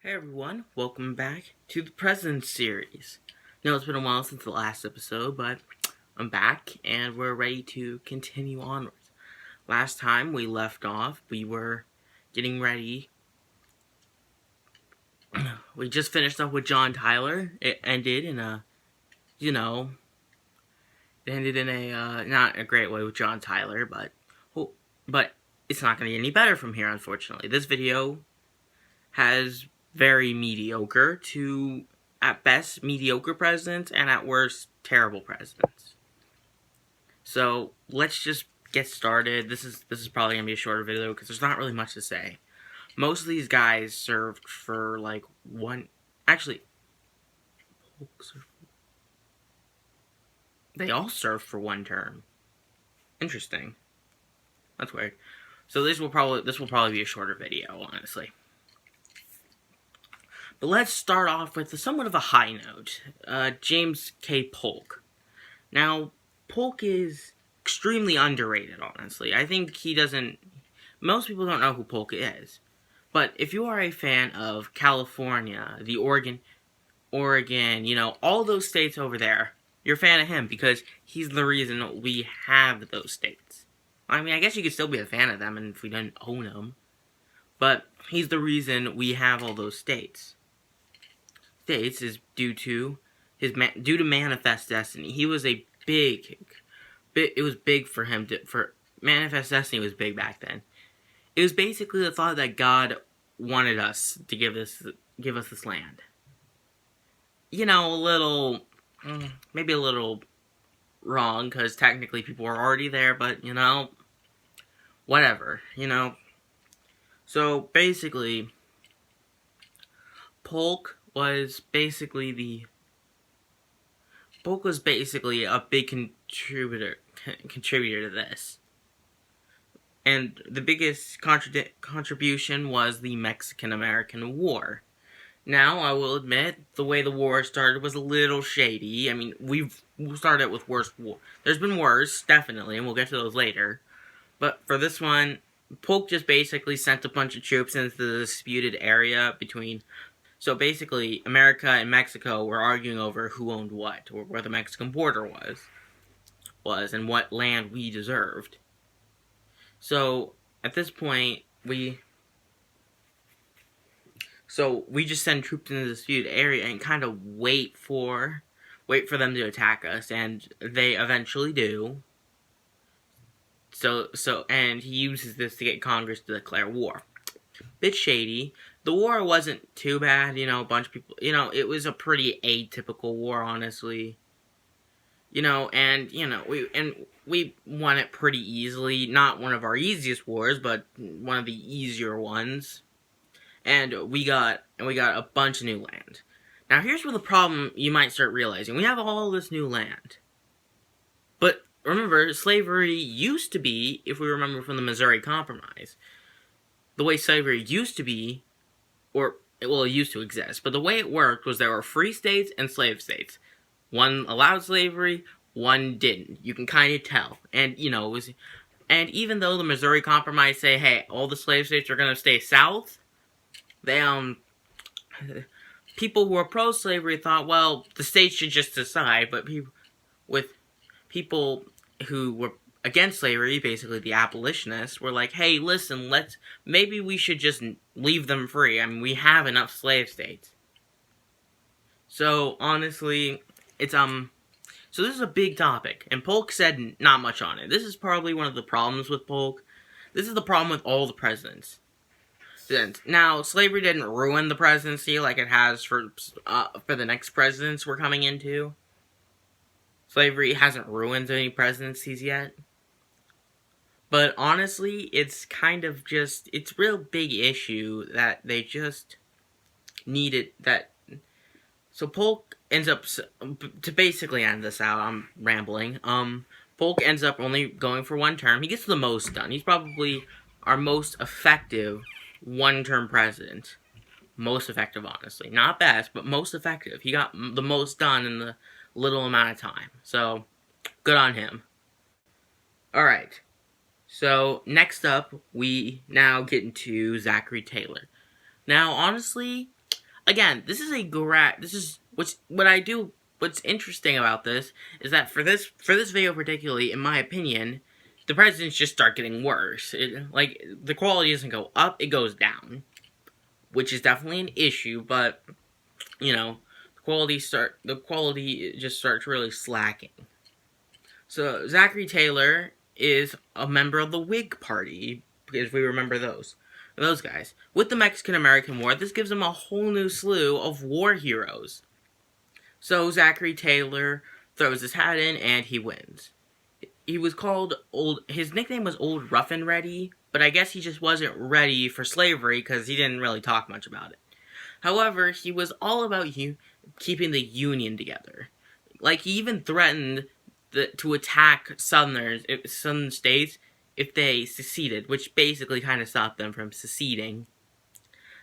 Hey everyone, welcome back to the President series. Now it's been a while since the last episode, but I'm back and we're ready to continue onwards. Last time we left off, we were getting ready. We just finished up with John Tyler. It ended in a, not a great way with John Tyler, but it's not going to get any better from here, unfortunately. This video has very mediocre to, at best, mediocre presidents, and at worst, terrible presidents. So, let's just get started. This is probably going to be a shorter video, because there's not really much to say. Most of these guys served for, like, one... Actually, they all served for one term. Interesting. That's weird. So this will probably be a shorter video, honestly. But let's start off with somewhat of a high note. James K Polk. Now, Polk is extremely underrated, honestly. I think most people don't know who Polk is. But if you are a fan of California, the Oregon, all those states over there, you're a fan of him because he's the reason we have those states. I mean, I guess you could still be a fan of them and if we didn't own them. But he's the reason we have all those states. States is due to Manifest Destiny. He was it was big for him for Manifest Destiny was big back then. It was basically the thought that God wanted us to give us this land. Maybe a little wrong, because technically people were already there, but, whatever, So, basically, Polk was basically a big contributor to this. And the biggest contribution was the Mexican-American War. Now, I will admit, the way the war started was a little shady. I mean, we've started with worse war. There's been worse, definitely, and we'll get to those later. But for this one, Polk just basically sent a bunch of troops into the disputed area between... So basically, America and Mexico were arguing over who owned what, or where the Mexican border was, and what land we deserved. So, at this point, we just send troops into the disputed area and kind of wait for them to attack us, and they eventually do. And he uses this to get Congress to declare war. Bit shady. The war wasn't too bad, a bunch of people, it was a pretty atypical war, honestly. We won it pretty easily. Not one of our easiest wars, but one of the easier ones. And we got a bunch of new land. Now, here's where the problem you might start realizing. We have all this new land. But remember, slavery used to be, if we remember from the Missouri Compromise, the way slavery used to be, it used to exist, but the way it worked was there were free states and slave states. One allowed slavery, one didn't. You can kind of tell. And, and even though the Missouri Compromise say, hey, all the slave states are going to stay south, people who were pro-slavery thought, well, the states should just decide, but people who were against slavery, basically the abolitionists, were like, hey, listen, maybe we should just leave them free. I mean, we have enough slave states. So, honestly, so this is a big topic, and Polk said not much on it. This is probably one of the problems with Polk. This is the problem with all the presidents. Now, slavery didn't ruin the presidency like it has for the next presidents we're coming into. Slavery hasn't ruined any presidencies yet. But honestly, it's kind of just, it's a real big issue that they just needed that. So Polk ends up, to basically end this out, I'm rambling, Polk ends up only going for one term. He gets the most done. He's probably our most effective one-term president. Most effective, honestly. Not best, but most effective. He got the most done in the little amount of time. So, good on him. Alright. So, next up, we now get into Zachary Taylor. Now, honestly, again, this is what's interesting about this is that for this video particularly, in my opinion, the presidents just start getting worse. The quality doesn't go up, it goes down, which is definitely an issue, but the quality just starts really slacking. So Zachary Taylor is a member of the Whig Party, because we remember those guys. With the Mexican-American War, this gives him a whole new slew of war heroes. So Zachary Taylor throws his hat in and he wins. He was called his nickname was Old Rough and Ready, but I guess he just wasn't ready for slavery because he didn't really talk much about it. However, he was all about keeping the Union together. He even threatened to attack southern states if they seceded, which basically kind of stopped them from seceding.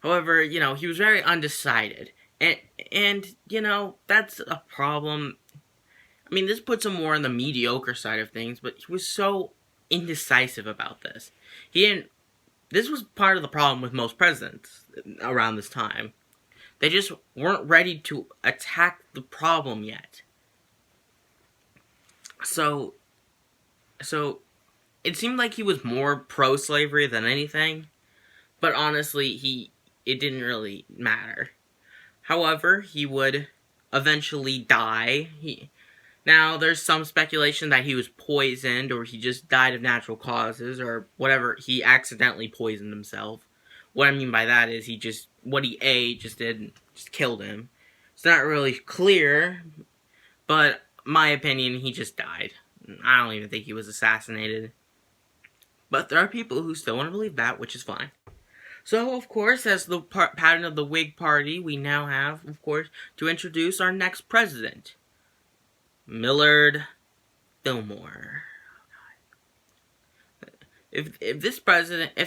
However, he was very undecided. And that's a problem. I mean, this puts him more on the mediocre side of things, but he was so indecisive about this. This was part of the problem with most presidents around this time. They just weren't ready to attack the problem yet. So it seemed like he was more pro-slavery than anything, but honestly, it didn't really matter. However, he would eventually die. Now, there's some speculation that he was poisoned, or he just died of natural causes, or whatever, he accidentally poisoned himself. What I mean by that is what he ate just killed him. It's not really clear, but my opinion, he just died. I don't even think he was assassinated. But there are people who still want to believe that, which is fine. So, of course, as the pattern of the Whig Party, we now have, of course, to introduce our next president. Millard Fillmore. If this project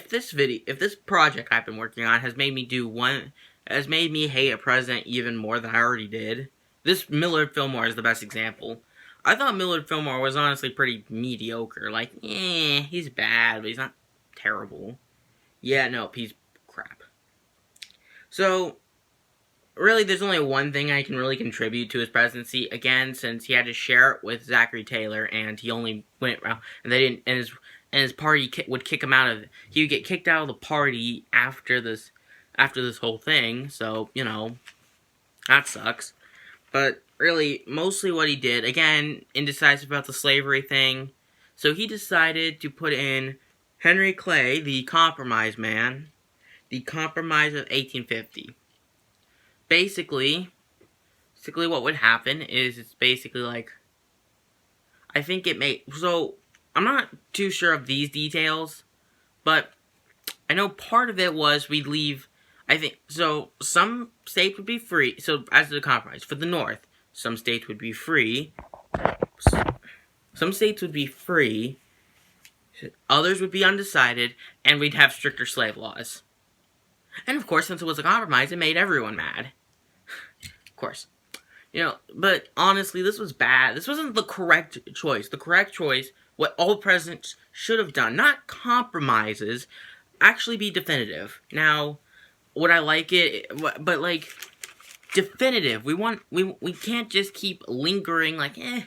I've been working on has made me hate a president even more than I already did, this Millard Fillmore is the best example. I thought Millard Fillmore was honestly pretty mediocre. He's bad, but he's not terrible. Yeah, no, he's crap. So, really, there's only one thing I can really contribute to his presidency. Again, since he had to share it with Zachary Taylor, and he only went around, and they didn't, and his party would kick him out of. He would get kicked out of the party after this whole thing. So that sucks. But really, mostly what he did, again, indecisive about the slavery thing. So he decided to put in Henry Clay, the Compromise Man, the Compromise of 1850. Basically what would happen is it's basically so I'm not too sure of these details, but I know part of it was we'd leave, so some states would be free, so as the compromise, for the North, some states would be free, others would be undecided, and we'd have stricter slave laws. And of course, since it was a compromise, it made everyone mad. Of course. But honestly, this was bad. This wasn't the correct choice. The correct choice, what all presidents should have done, not compromises, actually be definitive. Now, would I like it? But definitive. We can't just keep lingering I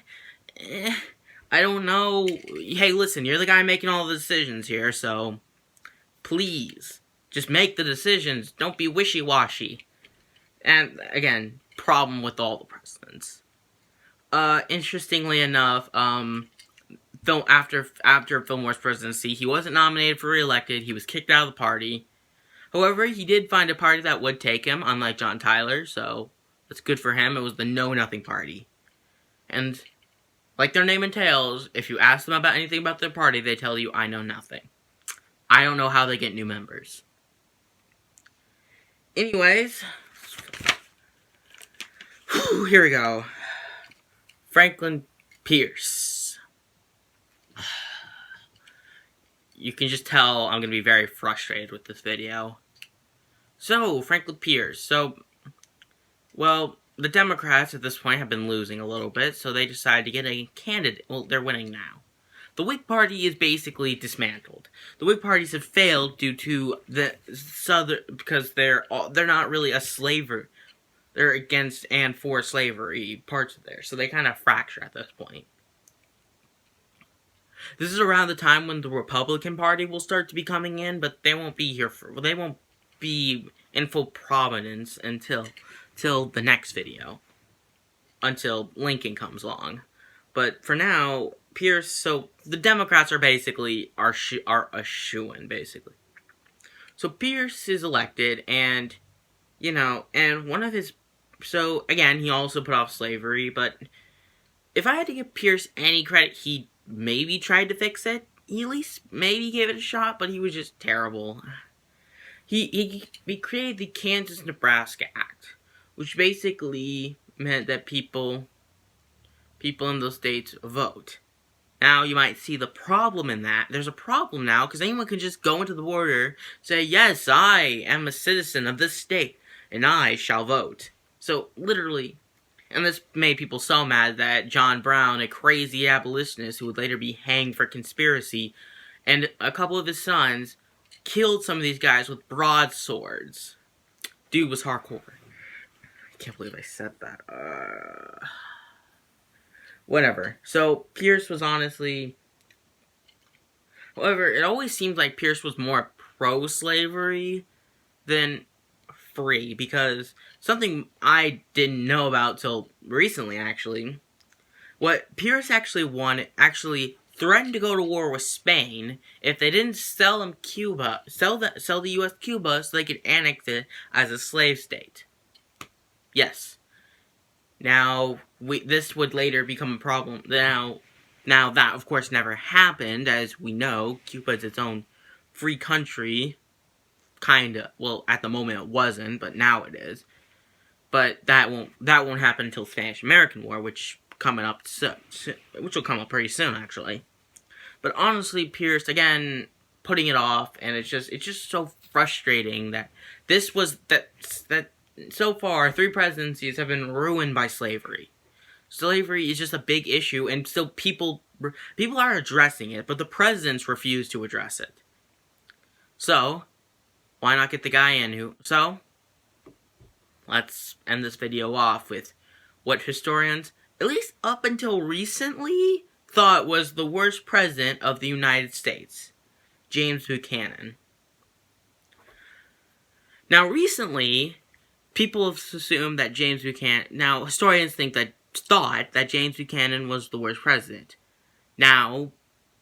don't know. Hey, listen, you're the guy making all the decisions here, so please, just make the decisions. Don't be wishy-washy. And, again, problem with all the presidents. Interestingly enough, after Fillmore's presidency, he wasn't nominated for re-elected. He was kicked out of the party. However, he did find a party that would take him, unlike John Tyler, so that's good for him. It was the Know-Nothing Party. And like their name entails, if you ask them about anything about their party, they tell you, I know nothing. I don't know how they get new members. Anyways, here we go. Franklin Pierce. You can just tell I'm going to be very frustrated with this video. So, Franklin Pierce. Well, the Democrats at this point have been losing a little bit, so they decided to get a candidate. Well, they're winning now. The Whig Party is basically dismantled. The Whig parties have failed due to the Southern, because they're not really a slavery. they're against and for slavery parts of there. So they kind of fracture at this point. This is around the time when the Republican Party will start to be coming in, but they won't be here for, they won't be in full prominence until the next video, until Lincoln comes along. But for now, Pierce, so the Democrats are basically are a shoo-in, basically. So Pierce is elected, and and one of his, so again, he also put off slavery, but if I had to give Pierce any credit, he maybe tried to fix it. He at least maybe gave it a shot, but he was just terrible. He created the Kansas-Nebraska Act, which basically meant that people in those states vote. Now, you might see the problem in that. There's a problem now, because anyone can just go into the border, say, yes, I am a citizen of this state, and I shall vote. So, literally, and this made people so mad that John Brown, a crazy abolitionist who would later be hanged for conspiracy, and a couple of his sons killed some of these guys with broadswords. Dude was hardcore. I can't believe I said that. Whatever. So, Pierce was honestly... However, it always seemed like Pierce was more pro-slavery than free, because something I didn't know about till recently, actually. What Pierce actually threatened to go to war with Spain if they didn't sell them Cuba, sell the U.S. Cuba so they could annex it as a slave state. Yes. Now, this would later become a problem. Now that, of course, never happened. As we know, Cuba is its own free country. Kinda. Well, at the moment it wasn't, but now it is. But that won't happen until the Spanish-American War, which will come up pretty soon, actually. But honestly, Pierce, again, putting it off, and it's just so frustrating that so far, 3 presidencies have been ruined by slavery. Slavery is just a big issue, and still people are addressing it, but the presidents refuse to address it. So, why not get the guy in who... So, let's end this video off with what historians, at least up until recently, thought was the worst president of the United States, James Buchanan. Now, recently, people have assumed that James Buchanan... Now, historians thought that James Buchanan was the worst president. Now,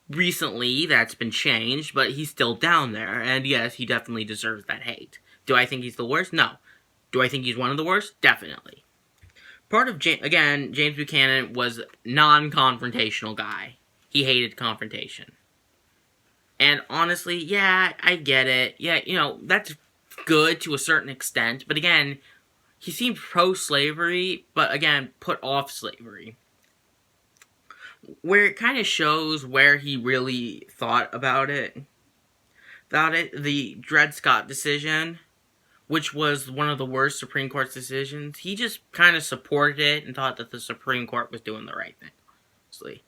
recently, that's been changed, but he's still down there, and yes, he definitely deserves that hate. Do I think he's the worst? No. Do I think he's one of the worst? Definitely. Part of, James Buchanan was a non-confrontational guy. He hated confrontation. And honestly, yeah, I get it. Yeah, that's good to a certain extent, but again, he seemed pro-slavery, but again, put off slavery. Where it kind of shows where he really thought about it, the Dred Scott decision, which was one of the worst Supreme Court decisions, he just kind of supported it and thought that the Supreme Court was doing the right thing, honestly.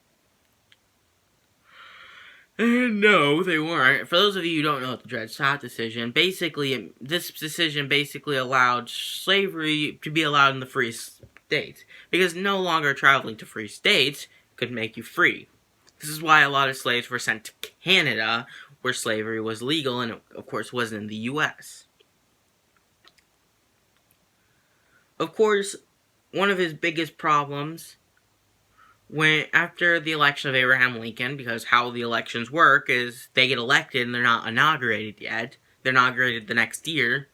And no, they weren't. For those of you who don't know the Dred Scott decision, this decision basically allowed slavery to be allowed in the free states, because no longer traveling to free states could make you free. This is why a lot of slaves were sent to Canada, where slavery was legal and, of course, wasn't in the U.S. Of course, one of his biggest problems after the election of Abraham Lincoln, because how the elections work is they get elected and they're not inaugurated yet. They're inaugurated the next year.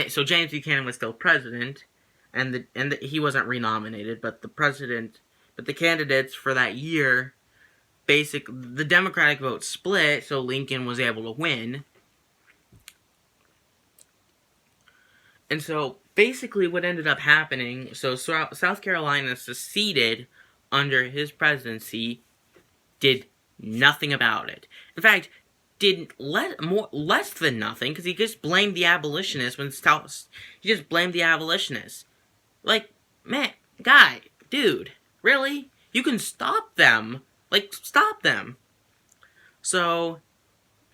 So James Buchanan was still president, and he wasn't renominated, but the candidates for that year, the Democratic vote split, so Lincoln was able to win. And so, basically what ended up happening, so South Carolina seceded under his presidency, did nothing about it. In fact, did less than nothing, because he just blamed the abolitionists he just blamed the abolitionists. Like, man, dude, really? You can stop them. Like, stop them. So,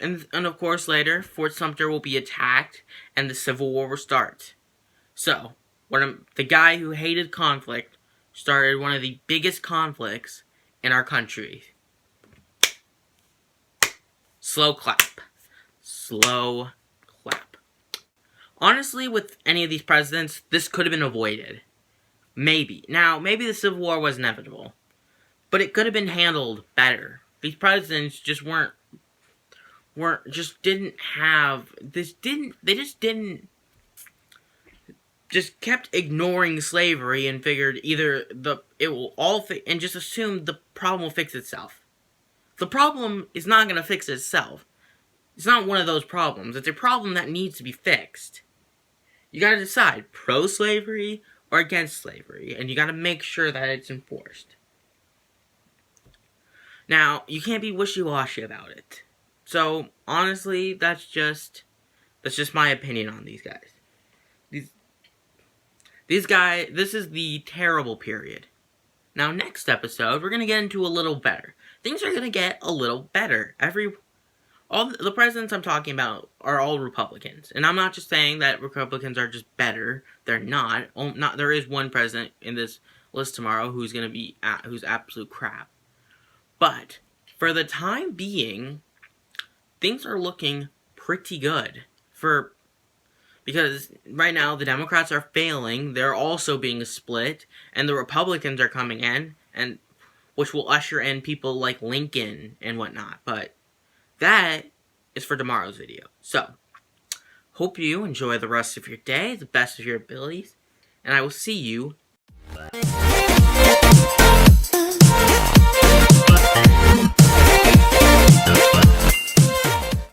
and of course later, Fort Sumter will be attacked, and the Civil War will start. So, The guy who hated conflict started one of the biggest conflicts in our country. Slow clap. Slow clap. Honestly, with any of these presidents, this could have been avoided. Maybe. Now, maybe the Civil War was inevitable. But it could have been handled better. These presidents just just kept ignoring slavery and figured and just assumed the problem will fix itself. The problem is not going to fix itself. It's not one of those problems. It's a problem that needs to be fixed. You got to decide pro-slavery or against slavery, and you got to make sure that it's enforced. Now, you can't be wishy-washy about it. So, honestly, that's just my opinion on these guys. These guys, this is the terrible period. Now, next episode, we're going to get into a little better. Things are going to get a little better. All the presidents I'm talking about are all Republicans. And I'm not just saying that Republicans are just better. They're not. There is one president in this list tomorrow who's absolute crap. But, for the time being, things are looking pretty good. Because right now the Democrats are failing, they're also being split, and the Republicans are coming in, and which will usher in people like Lincoln and whatnot. But that is for tomorrow's video. So, hope you enjoy the rest of your day, the best of your abilities, and I will see you